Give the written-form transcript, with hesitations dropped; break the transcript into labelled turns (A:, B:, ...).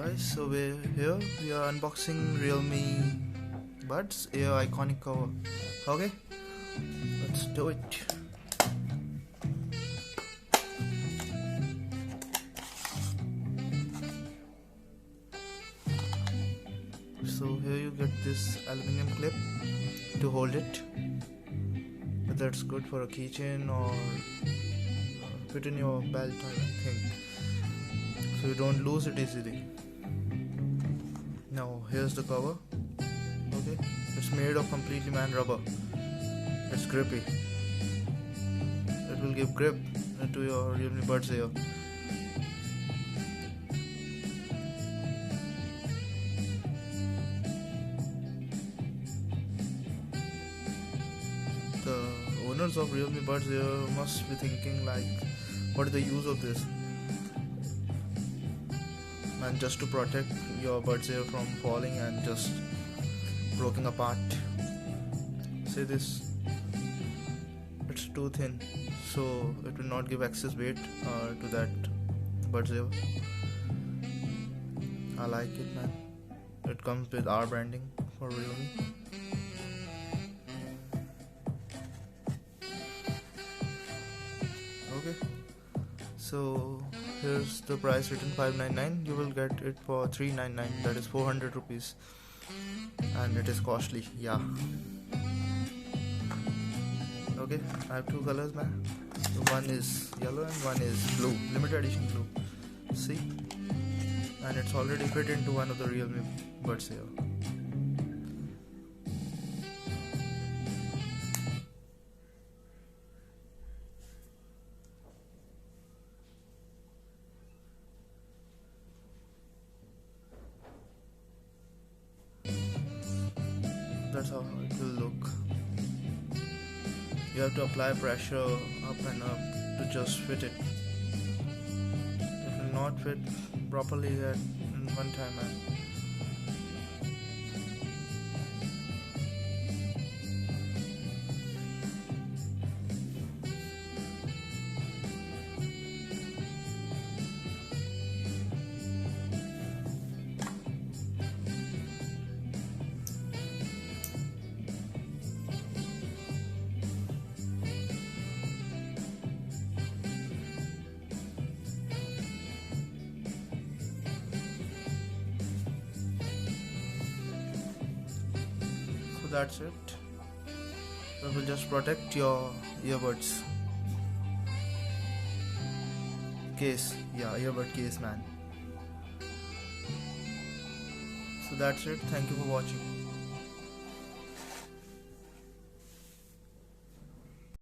A: guys, so we are unboxing Realme Buds Air iconic cover. Okay, let's do it. So here you get this aluminum clip to hold it. That's good for a keychain or fit in your belt, I think, so you don't lose it easily. Now here's the cover. Okay, it's made of completely man rubber. It's grippy. It will give grip to your Realme Buds Air. The owners of Realme Buds Air must be thinking like, what is the use of this? And just to protect your Buds Air from falling and just broken apart. Say this, it's too thin, so it will not give excess weight to that Buds Air. I like it, man. It comes with our branding for Realme. Okay, so here's the price written, $599. You will get it for $399, that is 400 rupees, and it is costly, yeah. Okay, I have two colors, man. One is yellow and one is blue, limited edition blue. See, and it's already fit into one of the Realme Buds here. That's how it will look. You have to apply pressure up and up to just fit it. It will not fit properly at one time, man. That's it. It will just protect your earbuds case. Yeah, earbud case, man. So that's it. Thank you for watching.